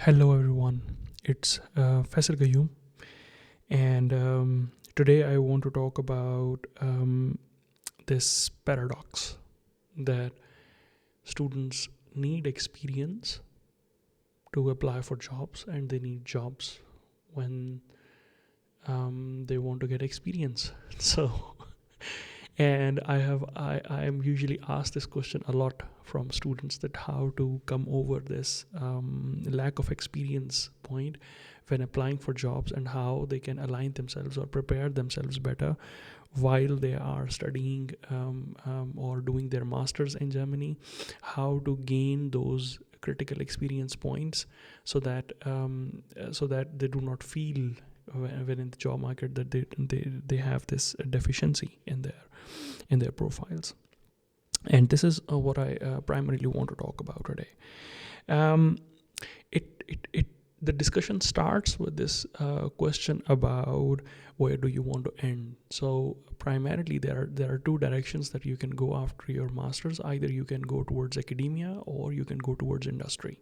Hello, everyone. It's Faisal Gayoom, and today I want to talk about this paradox that students need experience to apply for jobs, and they need jobs when they want to get experience. So, and I am usually asked this question a lot from students, that how to come over this lack of experience point when applying for jobs, and how they can align themselves or prepare themselves better while they are studying or doing their masters in Germany, how to gain those critical experience points so that they do not feel when in the job market that they have this deficiency in their profiles. And this is what I primarily want to talk about today. um, it the discussion starts with this question about where do you want to end. So primarily there are two directions that you can go after your masters. Either you can go towards academia or you can go towards industry.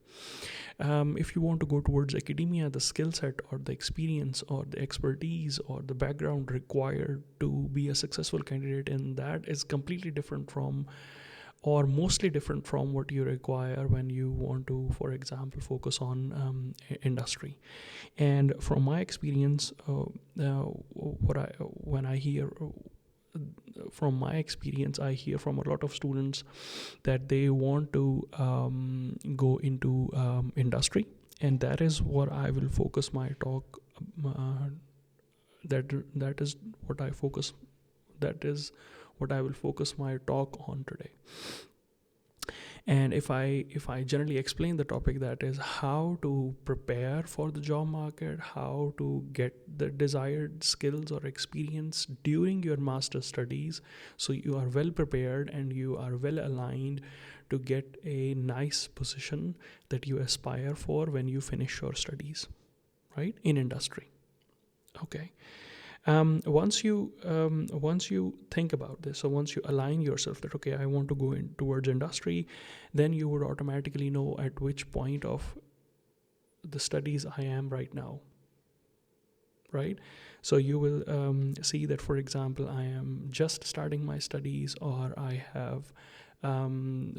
If you want to go towards academia, the skill set or the experience or the expertise or the background required to be a successful candidate in that is completely different from, or mostly different from, what you require when you want to, for example, focus on industry. And from my experience, when I hear from my experience, I hear from a lot of students that they want to go into industry, and that is what I will focus my talk. That is what I focus. That is what I will focus my talk on today. And if I generally explain the topic, that is how to prepare for the job market, how to get the desired skills or experience during your master studies, so you are well prepared and you are well aligned to get a nice position that you aspire for when you finish your studies, right, in industry. Okay. Once you think about this, so once you align yourself that, okay, I want to go in towards industry, then you would automatically know at which point of the studies I am right now, right? So you will see that, for example, I am just starting my studies, or I have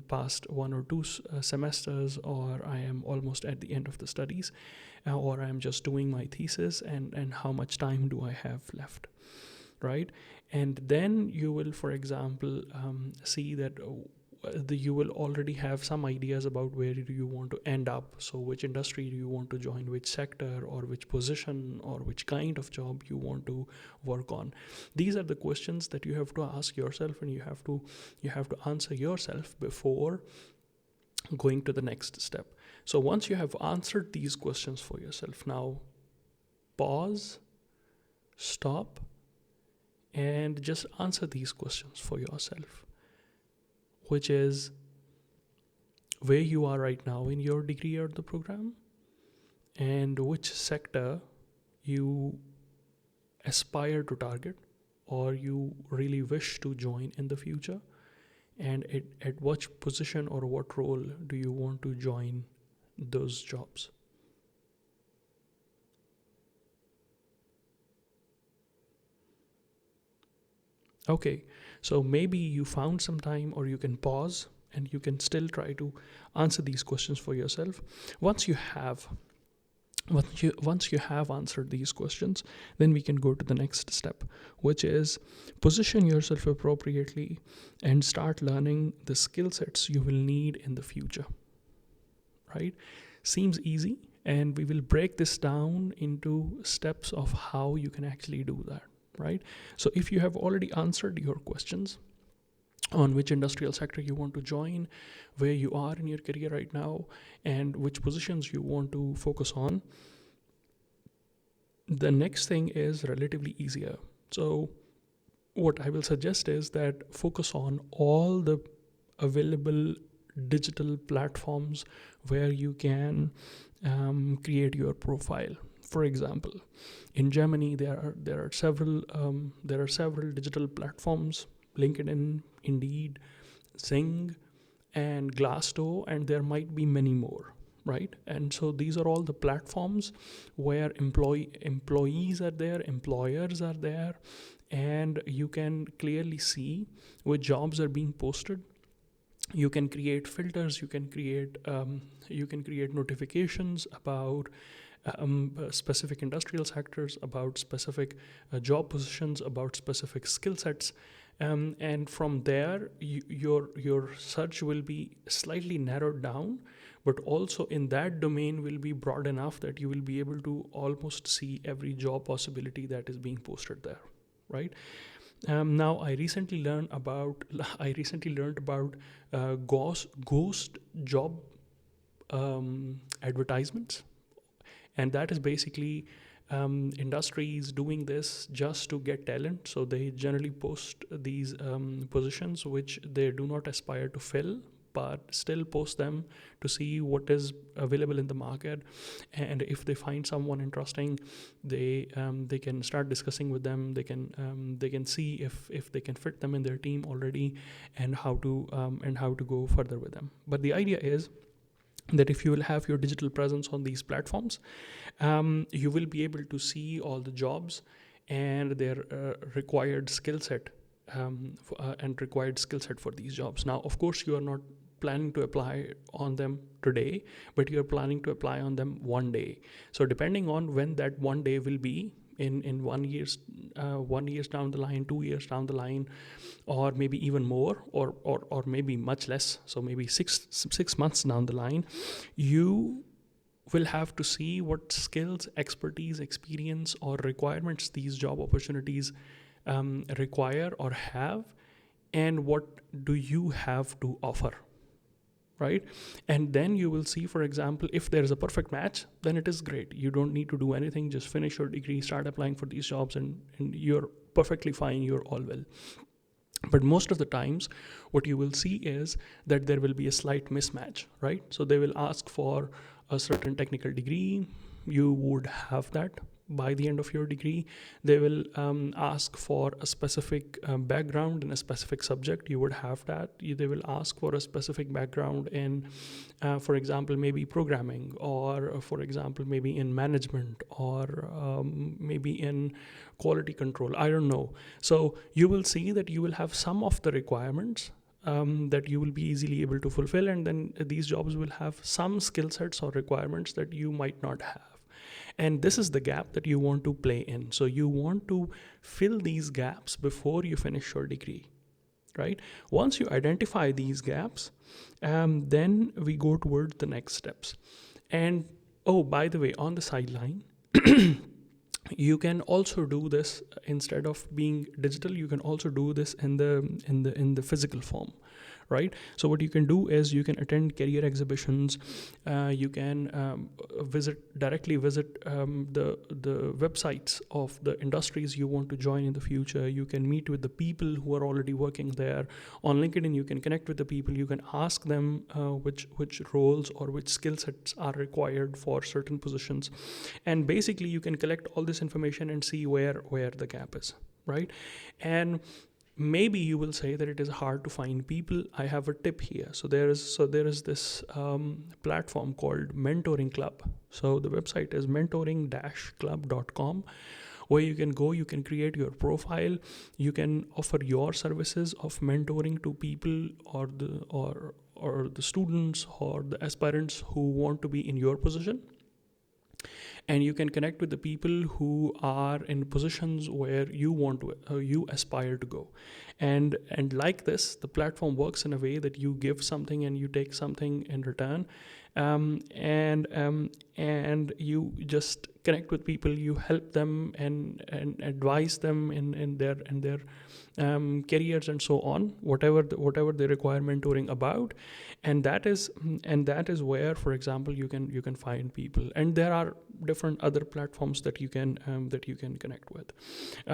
past one or two semesters, or I am almost at the end of the studies, or I'm just doing my thesis, and how much time do I have left, right? And then you will, for example, see that you will already have some ideas about where do you want to end up. So which industry do you want to join, which sector or which position or which kind of job you want to work on. These are the questions that you have to ask yourself, and you have to answer yourself before going to the next step. So once you have answered these questions for yourself, now pause, stop, and just answer these questions for yourself, which is where you are right now in your degree or the program, and which sector you aspire to target or you really wish to join in the future, and at what position or what role do you want to join those jobs. Okay, so maybe you found some time, or you can pause and you can still try to answer these questions for yourself. Once you have once you have answered these questions, then we can go to the next step, which is position yourself appropriately and start learning the skill sets you will need in the future, right? Seems easy, and we will break this down into steps of how you can actually do that, right? So if you have already answered your questions on which industrial sector you want to join, where you are in your career right now, and which positions you want to focus on, the next thing is relatively easier. So what I will suggest is that focus on all the available digital platforms where you can create your profile. For example, in Germany, there are several digital platforms: LinkedIn, Indeed, Zing, and Glassdoor, and there might be many more. right? And so these are all the platforms where employees are there, employers are there, and you can clearly see which jobs are being posted. You can create filters, you can create notifications about specific industrial sectors, about specific job positions, about specific skill sets, and from there your search will be slightly narrowed down, but also in that domain will be broad enough that you will be able to almost see every job possibility that is being posted there, right? Now I recently learned about ghost job advertisements, and that is basically industries doing this just to get talent. So they generally post these positions which they do not aspire to fill, but still post them to see what is available in the market, and if they find someone interesting, they can start discussing with them. They can see if they can fit them in their team already, and how to go further with them. But the idea is that if you will have your digital presence on these platforms, you will be able to see all the jobs and their required skill set, for these jobs. Now, of course, you are not planning to apply on them today, but you're planning to apply on them one day. So depending on when that one day will be, in 1 years down the line, 2 years down the line, or maybe even more, or maybe much less, so maybe six months down the line, you will have to see what skills, expertise, experience, or requirements these job opportunities require or have, and what do you have to offer, right? And then you will see, for example, if there is a perfect match, then it is great. You don't need to do anything, just finish your degree, start applying for these jobs, and you're perfectly fine, you're all well. But most of the times what you will see is that there will be a slight mismatch, right? So they will ask for a certain technical degree, you would have that by the end of your degree. They will ask for a specific background in a specific subject, you would have that. They will ask for a specific background in, for example, maybe programming, or for example, maybe in management, or maybe in quality control, I don't know. So you will see that you will have some of the requirements that you will be easily able to fulfill, and then these jobs will have some skill sets or requirements that you might not have. And this is the gap that you want to play in. So you want to fill these gaps before you finish your degree, right? Once you identify these gaps, then we go towards the next steps. And oh, by the way, on the sideline, you can also do this. Instead of being digital, you can also do this in the physical form, right? So what you can do is you can attend career exhibitions, you can directly visit the websites of the industries you want to join in the future. You can meet with the people who are already working there. On LinkedIn, you can connect with the people. You can ask them which roles or which skill sets are required for certain positions, and basically you can collect all this information and see where the gap is, right? And maybe you will say that it is hard to find people. I have a tip here. So there is this platform called Mentoring Club. So the website is mentoring-club.com, where you can go, you can create your profile, you can offer your services of mentoring to people, or the students or the aspirants who want to be in your position. And you can connect with the people who are in positions where you want to, you aspire to go. And like this, the platform works in a way that you give something and you take something in return. And you just connect with people, you help them and advise them in their careers and so on, whatever they require mentoring about. And that is where, for example, you can find people. And there are different other platforms that you can connect with.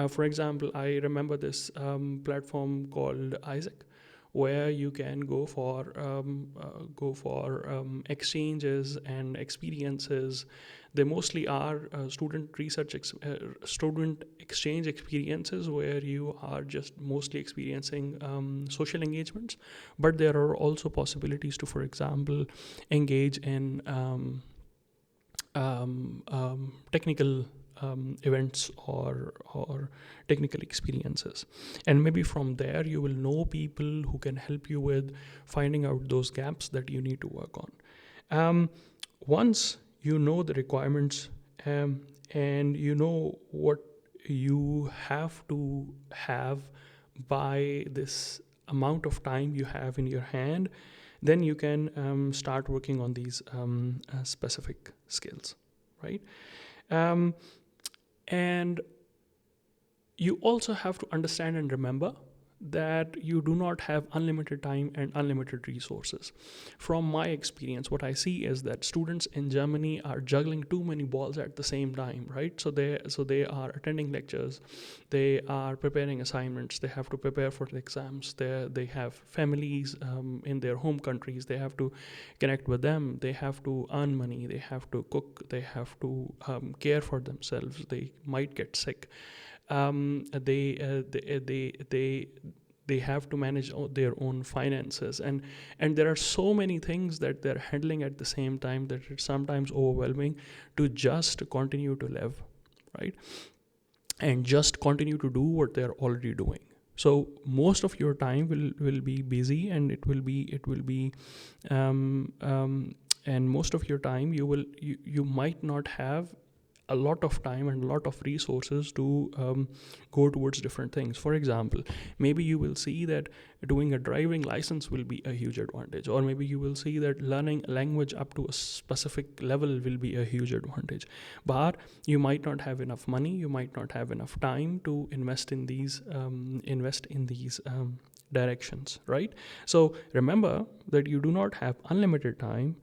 For example, I remember this platform called Isaac, where you can go for exchanges and experiences. They mostly are student exchange experiences where you are just mostly experiencing social engagements, but there are also possibilities to, for example, engage in technical events or technical experiences, and maybe from there you will know people who can help you with finding out those gaps that you need to work on. Once you know the requirements, and you know what you have to have by this amount of time you have in your hand, then you can start working on these specific skills, right? Um, and you also have to understand and remember that you do not have unlimited time and unlimited resources. From my experience, what I see is that students in Germany are juggling too many balls at the same time, right? So they are attending lectures, they are preparing assignments, they have to prepare for the exams, they have families in their home countries, they have to connect with them, they have to earn money, they have to cook, they have to care for themselves, they might get sick. They have to manage their own finances, and there are so many things that they're handling at the same time that it's sometimes overwhelming to just continue to live, right? And just continue to do what they're already doing. So most of your time will be busy, and it will be and most of your time you might not have a lot of time and a lot of resources to go towards different things. For example, maybe you will see that doing a driving license will be a huge advantage, or maybe you will see that learning a language up to a specific level will be a huge advantage. But you might not have enough money, you might not have enough time to invest in these directions, right? So remember that you do not have unlimited time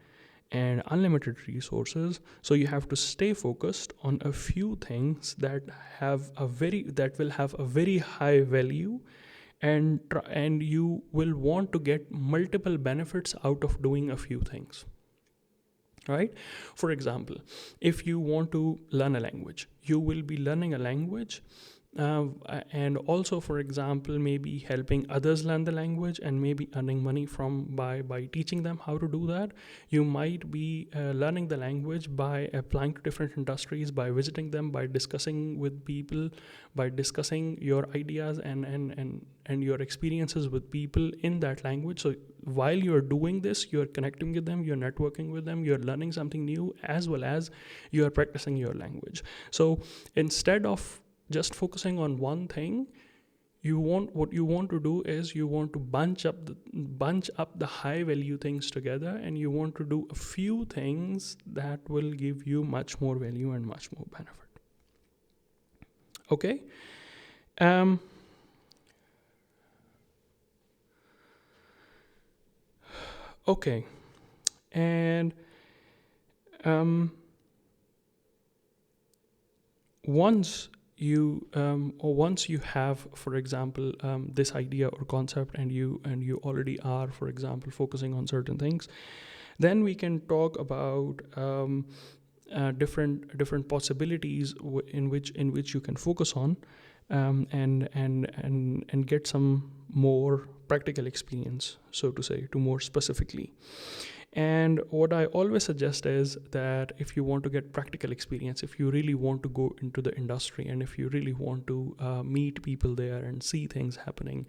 and unlimited resources, so you have to stay focused on a few things that will have a very high value, and you will want to get multiple benefits out of doing a few things, right? For example, if you want to learn a language, you will be learning a language, and also, for example, maybe helping others learn the language and maybe earning money by teaching them how to do that. You might be learning the language by applying to different industries, by visiting them, by discussing with people, by discussing your ideas and your experiences with people in that language. So while you're doing this, you're connecting with them, you're networking with them, you're learning something new, as well as you're practicing your language. So instead of just focusing on one thing, what you want to do is you want to bunch up the high value things together, and you want to do a few things that will give you much more value and much more benefit. Okay. Okay. And once you have, for example, this idea or concept, and you already are, for example, focusing on certain things, then we can talk about different possibilities in which you can focus on, and get some more practical experience, so to say, to more specifically. And what I always suggest is that if you want to get practical experience, if you really want to go into the industry, and if you really want to meet people there and see things happening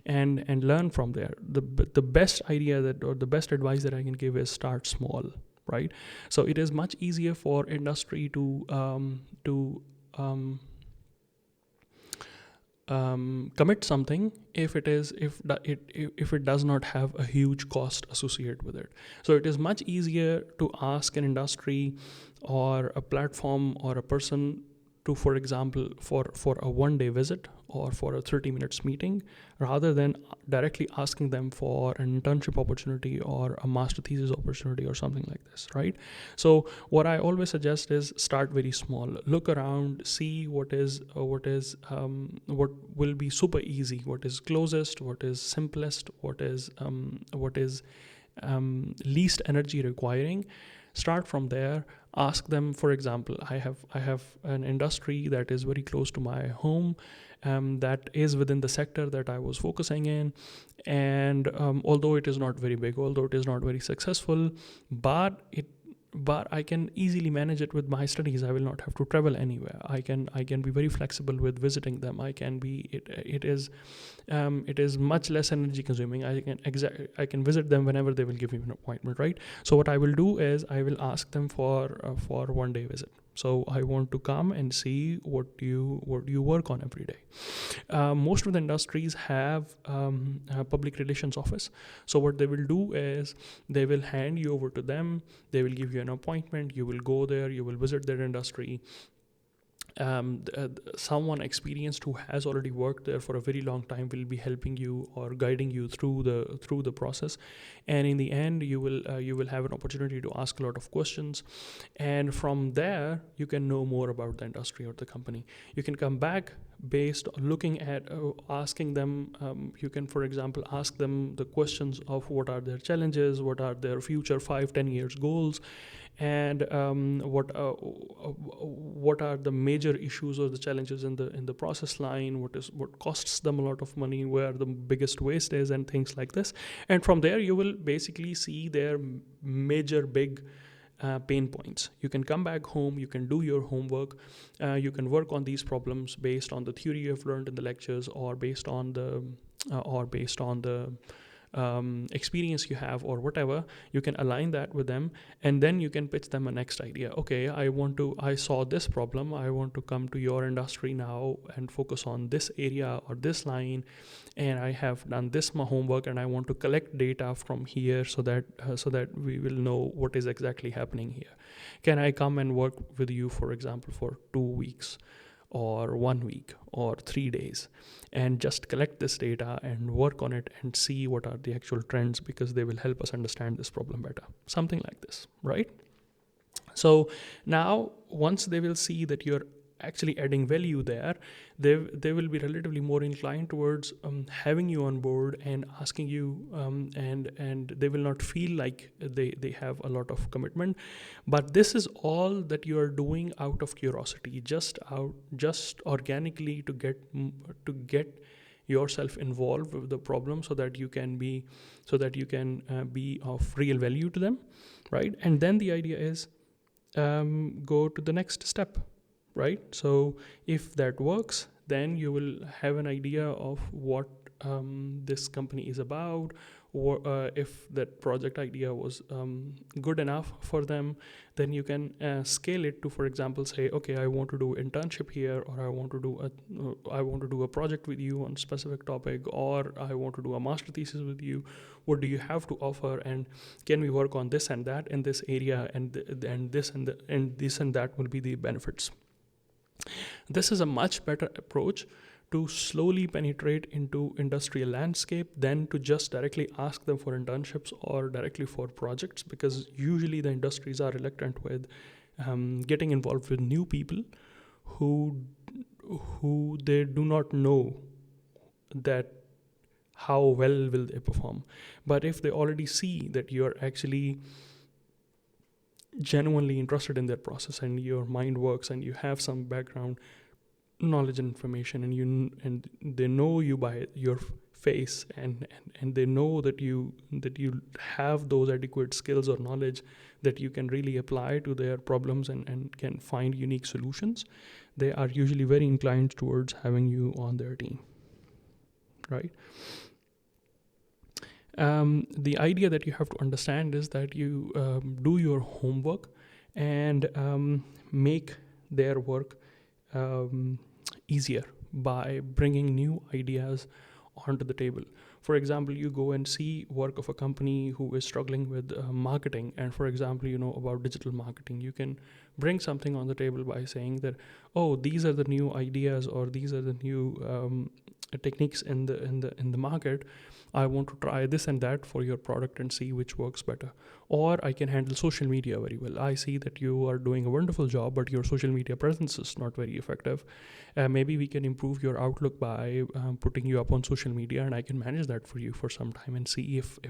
and learn from there, the best idea or the best advice that I can give is start small, right? So it is much easier for industry to commit something if it does not have a huge cost associated with it. So it is much easier to ask an industry or a platform or a person to, for example, for a one-day visit or for a 30 minutes meeting, rather than directly asking them for an internship opportunity or a master thesis opportunity or something like this, right? So what I always suggest is start very small, look around, see what will be super easy, what is closest, what is simplest, what is least energy requiring. Start from there. Ask them. For example, I have an industry that is very close to my home, that is within the sector that I was focusing in, and although it is not very big, although it is not very successful, but I can easily manage it with my studies. I will not have to travel anywhere. I can be very flexible with visiting them. It is much less energy consuming. I can visit them whenever they will give me an appointment, right? So what I will do is I will ask them for 1 day visit. So I want to come and see what you work on every day. Most of the industries have a public relations office. So what they will do is they will hand you over to them. They will give you an appointment. You will go there. You will visit their industry. Someone experienced who has already worked there for a very long time will be helping you or guiding you through the process, and in the end you will have an opportunity to ask a lot of questions, and from there you can know more about the industry or the company. You can come back based on looking at asking them. You can, for example, ask them the questions of what are their challenges, what are their future 5-10 years goals, and what are the major issues or the challenges in the process line, what costs them a lot of money, where the biggest waste is, and things like this. And from there you will basically see their major big pain points. You can come back home, you can do your homework, you can work on these problems based on the theory you've learned in the lectures, or based on the experience you have, or whatever. You can align that with them, and then you can pitch them a next idea. Okay, I saw this problem, I want to come to your industry now and focus on this area or this line, and I have done this my homework, and I want to collect data from here so that we will know what is exactly happening here. Can I come and work with you, for example, for 2 weeks or 1 week or 3 days, and just collect this data and work on it and see what are the actual trends, because they will help us understand this problem better. Something like this, right? So now once they will see that you're actually adding value there, they will be relatively more inclined towards having you on board and asking you, and they will not feel like they have a lot of commitment. But this is all that you are doing out of curiosity, just organically, to get yourself involved with the problem, so that you can be of real value to them, right? And then the idea is go to the next step, right? So if that works, then you will have an idea of what this company is about, or if that project idea was good enough for them, then you can scale it to, for example, say, okay, I want to do internship here, or I want to do a project with you on a specific topic, or I want to do a master thesis with you. What do you have to offer, and can we work on this and that in this area, and this and that will be the benefits. This is a much better approach to slowly penetrate into industrial landscape than to just directly ask them for internships or directly for projects, because usually the industries are reluctant with getting involved with new people who they do not know that how well will they perform. But if they already see that you're actually genuinely interested in their process, and your mind works, and you have some background knowledge and information, and they know you by your face, and they know that you have those adequate skills or knowledge that you can really apply to their problems and can find unique solutions, they are usually very inclined towards having you on their team, right? The idea that you have to understand is that you do your homework and make their work easier by bringing new ideas onto the table. For example, you go and see work of a company who is struggling with marketing, and for example, you know about digital marketing. You can bring something on the table by saying that, oh, these are the new ideas, or these are the new techniques in the market. I want to try this and that for your product and see which works better. Or I can handle social media very well. I see that you are doing a wonderful job, but your social media presence is not very effective. Maybe we can improve your outlook by putting you up on social media, and I can manage that for you for some time and see if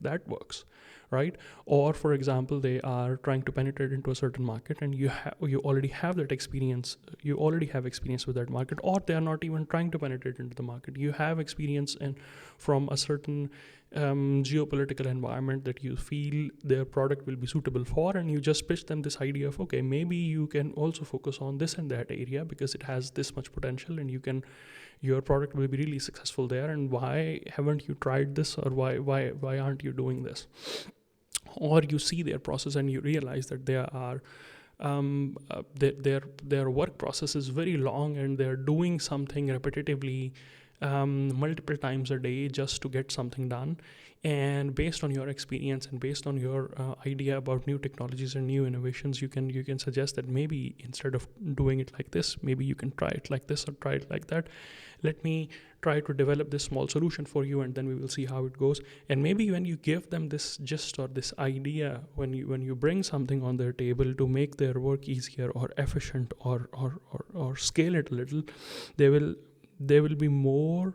that works, right? Or for example, they are trying to penetrate into a certain market, and you already have that experience. You already have experience with that market, or they are not even trying to penetrate into the market. You have experience from a certain geopolitical environment that you feel their product will be suitable for, and you just pitch them this idea of, okay, maybe you can also focus on this and that area because it has this much potential, and your product will be really successful there, and why haven't you tried this, or why aren't you doing this? Or you see their process and you realize that their work process is very long, and they're doing something repetitively multiple times a day just to get something done. And based on your experience and based on your idea about new technologies and new innovations, you can suggest that maybe instead of doing it like this, maybe you can try it like this or try it like that. Let me try to develop this small solution for you, and then we will see how it goes. And maybe when you give them this gist or this idea, when you bring something on their table to make their work easier or efficient or scale it a little, they will be more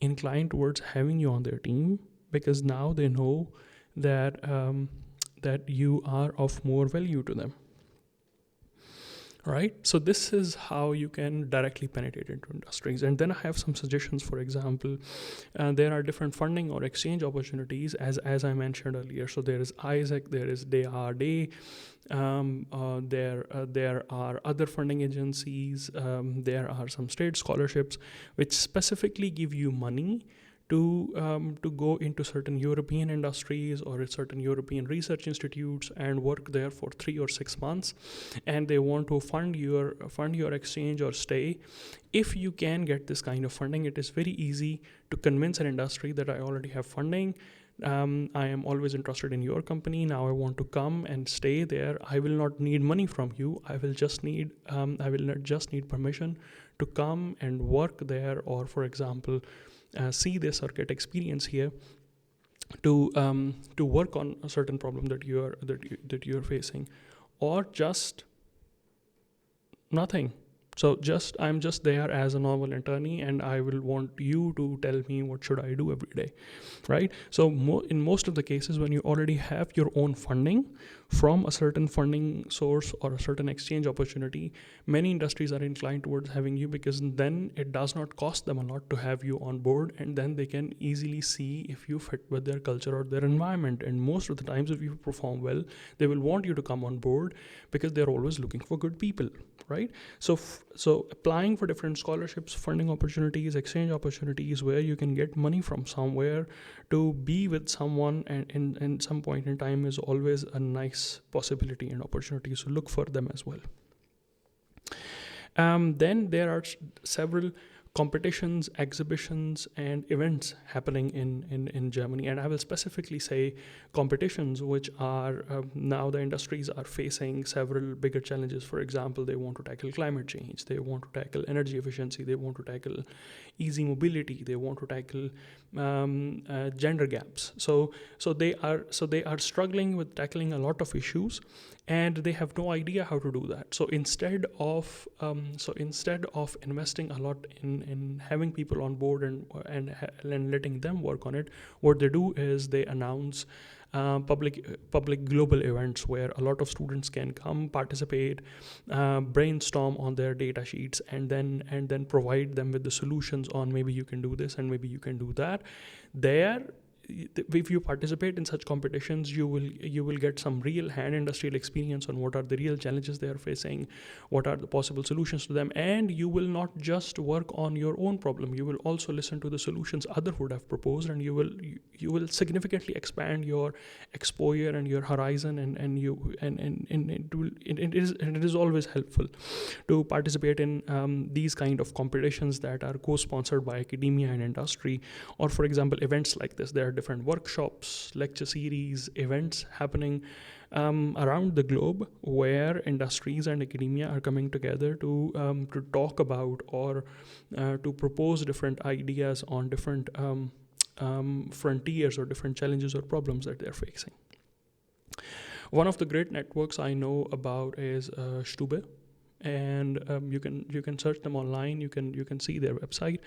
inclined towards having you on their team, because now they know that that you are of more value to them. Right? So this is how you can directly penetrate into industries. And then I have some suggestions. For example, there are different funding or exchange opportunities, as I mentioned earlier. So there is Isaac, there is DARD, there are other funding agencies, there are some state scholarships which specifically give you money to go into certain European industries or certain European research institutes and work there for 3 or 6 months, and they want to fund your exchange or stay. If you can get this kind of funding, it is very easy to convince an industry that I already have funding. I am always interested in your company. Now I want to come and stay there. I will not need money from you. I will just need permission to come and work there, or for example, see this or get experience here to work on a certain problem that you're facing, or just nothing. So I'm just there as a normal attorney, and I will want you to tell me what should I do every day, right? So in most of the cases, when you already have your own funding from a certain funding source or a certain exchange opportunity, many industries are inclined towards having you, because then it does not cost them a lot to have you on board, and then they can easily see if you fit with their culture or their environment. And most of the times, if you perform well, they will want you to come on board, because they're always looking for good people, right? So applying for different scholarships, funding opportunities, exchange opportunities where you can get money from somewhere to be with someone and in some point in time is always a nice possibility and opportunity. So look for them as well. Then there are several competitions, exhibitions, and events happening in Germany. And I will specifically say competitions, which are now the industries are facing several bigger challenges. For example, they want to tackle climate change, they want to tackle energy efficiency, they want to tackle easy mobility, they want to tackle gender gaps. So they are struggling with tackling a lot of issues, and they have no idea how to do that. So instead of investing a lot in having people on board and letting them work on it, what they do is they announce public global events where a lot of students can come participate, brainstorm on their data sheets, and then provide them with the solutions on maybe you can do this and maybe you can do that. There if you participate in such competitions, you will get some real hand industrial experience on what are the real challenges they are facing, what are the possible solutions to them, and you will not just work on your own problem. You will also listen to the solutions other would have proposed, and you will significantly expand your exposure and your horizon, and it is always helpful to participate in these kind of competitions that are co-sponsored by academia and industry, or for example events like this. There are different workshops, lecture series, events happening around the globe where industries and academia are coming together to talk about or to propose different ideas on different frontiers or different challenges or problems that they're facing. One of the great networks I know about is Stube, and you can search them online. You can see their website.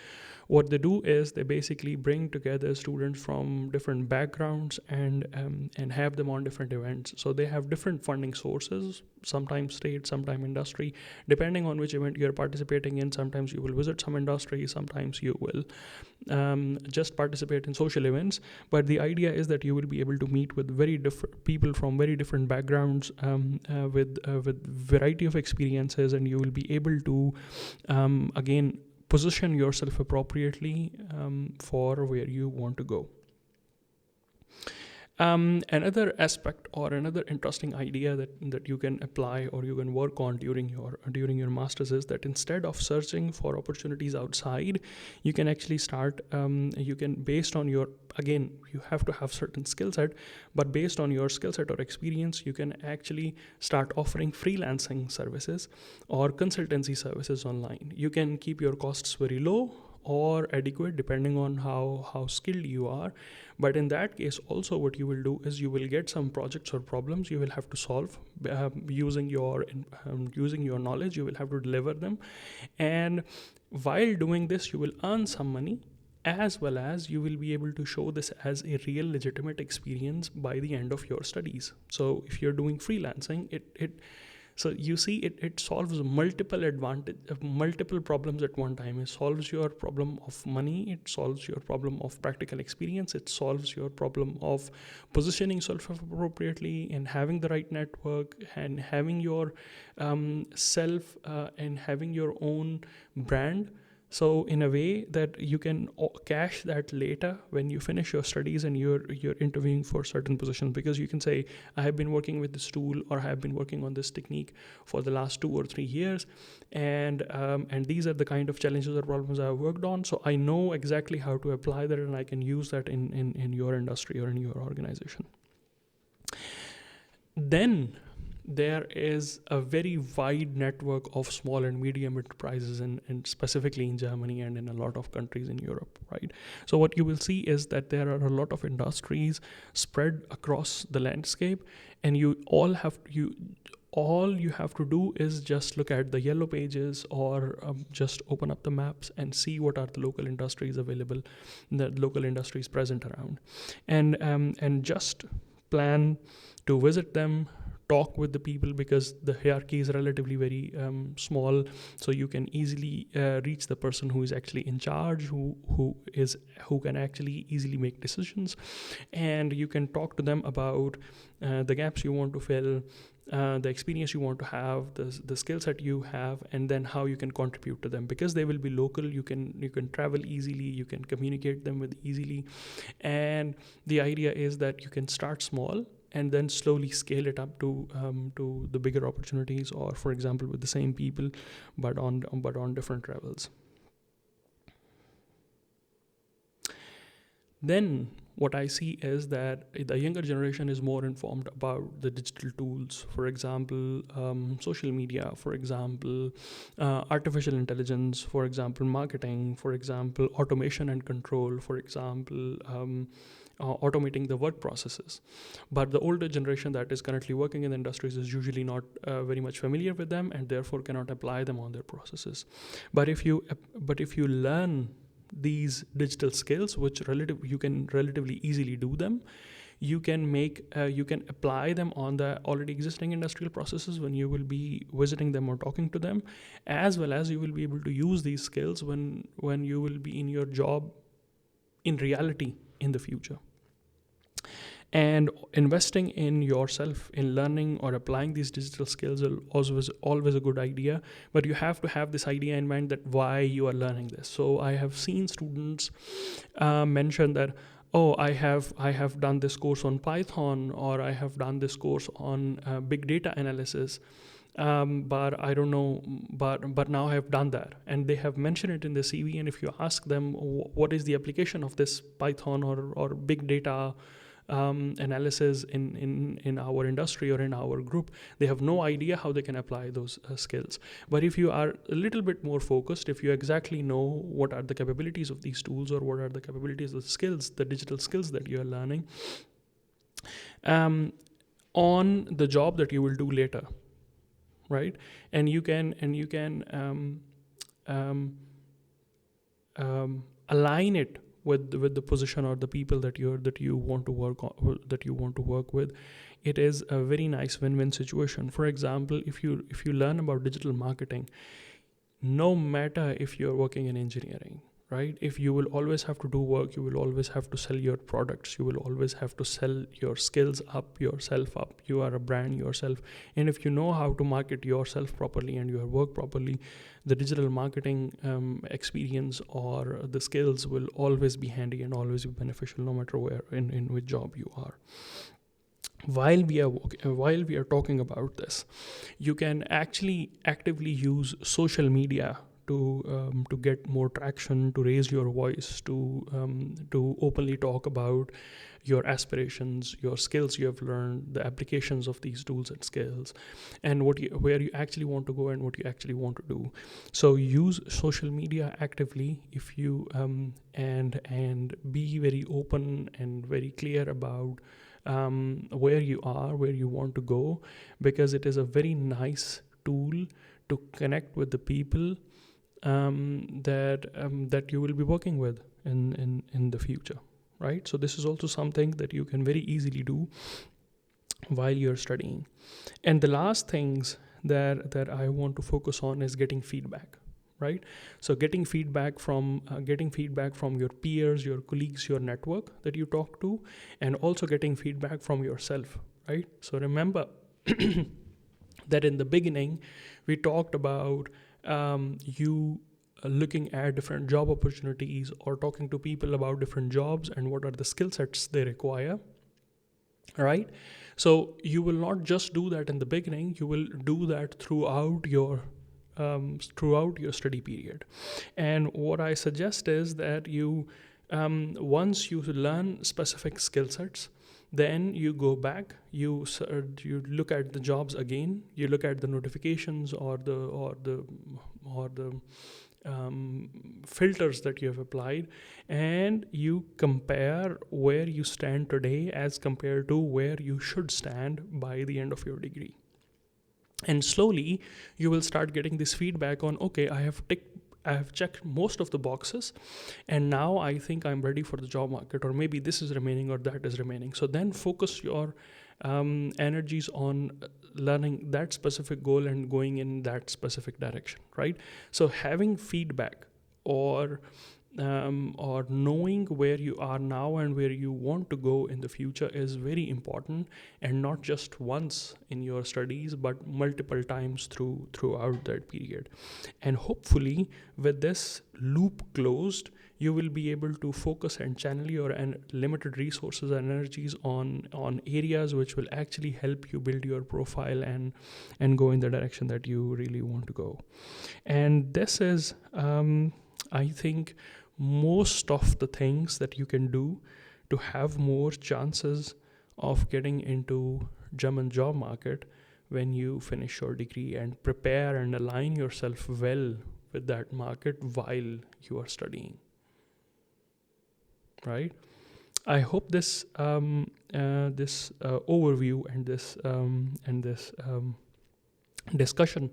What they do is they basically bring together students from different backgrounds and have them on different events. So they have different funding sources, sometimes state, sometimes industry, depending on which event you're participating in. Sometimes you will visit some industry, sometimes you will just participate in social events. But the idea is that you will be able to meet with very different people from very different backgrounds, with variety of experiences, and you will be able to again position yourself appropriately for where you want to go. Another aspect or another interesting idea that you can apply or you can work on during your master's is that instead of searching for opportunities outside, you can actually start. You can, based on your, again, you have to have certain skill set, but based on your skill set or experience, you can actually start offering freelancing services or consultancy services online. You can keep your costs very low or adequate depending on how skilled you are. But in that case also, what you will do is you will get some projects or problems you will have to solve using your knowledge. You will have to deliver them, and while doing this you will earn some money, as well as you will be able to show this as a real legitimate experience by the end of your studies. So if you're doing freelancing, so you see, it solves multiple problems at one time. It solves your problem of money, it solves your problem of practical experience, it solves your problem of positioning yourself appropriately and having the right network and having your self and having your own brand. So in a way that you can cash that later when you finish your studies and you're interviewing for certain positions, because you can say, I have been working with this tool or I have been working on this technique for the last 2 or 3 years, and these are the kind of challenges or problems I've worked on. So I know exactly how to apply that, and I can use that in your industry or in your organization. Then there is a very wide network of small and medium enterprises, and specifically in Germany and in a lot of countries in Europe, right? So what you will see is that there are a lot of industries spread across the landscape, and all you have to do is just look at the yellow pages or just open up the maps and see what are the local industries available, the local industries present around, and just plan to visit them, talk with the people, because the hierarchy is relatively very small, so you can easily reach the person who is actually in charge, who can actually easily make decisions, and you can talk to them about the gaps you want to fill, the experience you want to have, the skill set you have, and then how you can contribute to them. Because they will be local, you can travel easily, you can communicate them with easily, and the idea is that you can start small and then slowly scale it up to the bigger opportunities, or for example with the same people but on different levels. Then what I see is that the younger generation is more informed about the digital tools, for example social media, for example artificial intelligence, for example marketing, for example automation and control, for example automating the work processes. But the older generation that is currently working in the industries is usually not very much familiar with them, and therefore cannot apply them on their processes. But if you learn these digital skills, which you can relatively easily do them, you can apply them on the already existing industrial processes when you will be visiting them or talking to them, as well as you will be able to use these skills when you will be in your job in reality in the future. And investing in yourself, in learning or applying these digital skills, is always a good idea. But you have to have this idea in mind that why you are learning this. So I have seen students mention that, oh, I have done this course on Python, or I have done this course on big data analysis, but I don't know, but now I have done that, and they have mentioned it in the CV. And if you ask them what is the application of this Python or big data analysis in our industry or in our group, they have no idea how they can apply those skills. But if you are a little bit more focused, if you exactly know what are the capabilities of these tools, or what are the capabilities of the skills, the digital skills that you are learning, on the job that you will do later, right? And you can align it with the position or the people that you want to work with. It is a very nice win-win situation. For example, if you learn about digital marketing, no matter if you're working in engineering, right? If you will always have to do work, you will always have to sell your products, you will always have to sell your skills up, yourself up. You are a brand yourself. And if you know how to market yourself properly and your work properly, the digital marketing experience or the skills will always be handy and always be beneficial, no matter where in which job you are. While we are talking about this, you can actually actively use social media to get more traction, to raise your voice, to openly talk about your aspirations, your skills you have learned, the applications of these tools and skills, and where you actually want to go and what you actually want to do. So use social media actively if you and be very open and very clear about where you are, where you want to go, because it is a very nice tool to connect with the people that you will be working with in the future, right? So this is also something that you can very easily do while you're studying. And the last things that I want to focus on is getting feedback, right? So getting feedback from your peers, your colleagues, your network that you talk to, and also getting feedback from yourself, right? So remember that in the beginning we talked about you looking at different job opportunities or talking to people about different jobs and what are the skill sets they require, right? So you will not just do that in the beginning, you will do that throughout your study period. And what I suggest is that you once you learn specific skill sets, then you go back, you look at the jobs again, you look at the notifications or the filters that you have applied, and you compare where you stand today as compared to where you should stand by the end of your degree. And slowly you will start getting this feedback on, okay, I have checked most of the boxes, and now I think I'm ready for the job market, or maybe this is remaining or that is remaining. So then focus your energies on learning that specific goal and going in that specific direction, right? So having feedback or knowing where you are now and where you want to go in the future is very important, and not just once in your studies but multiple times throughout that period. And hopefully with this loop closed, you will be able to focus and channel your limited resources and energies on areas which will actually help you build your profile and go in the direction that you really want to go. And this is I think most of the things that you can do to have more chances of getting into German job market when you finish your degree, and prepare and align yourself well with that market while you are studying, right? I hope this overview and this discussion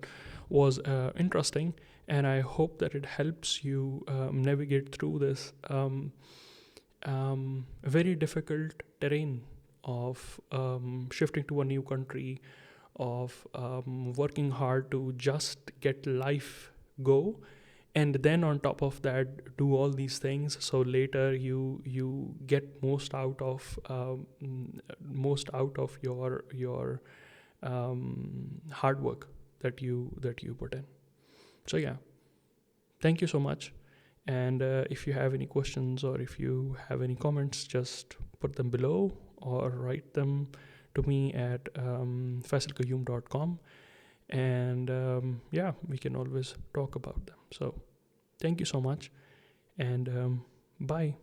was interesting, and I hope that it helps you navigate through this very difficult terrain of shifting to a new country, of working hard to just get life go, and then on top of that do all these things, so later you get most out of your hard work that you put in. So yeah, thank you so much. And if you have any questions or if you have any comments, just put them below or write them to me at faisalqayyum.com. And yeah, we can always talk about them. So thank you so much, and bye.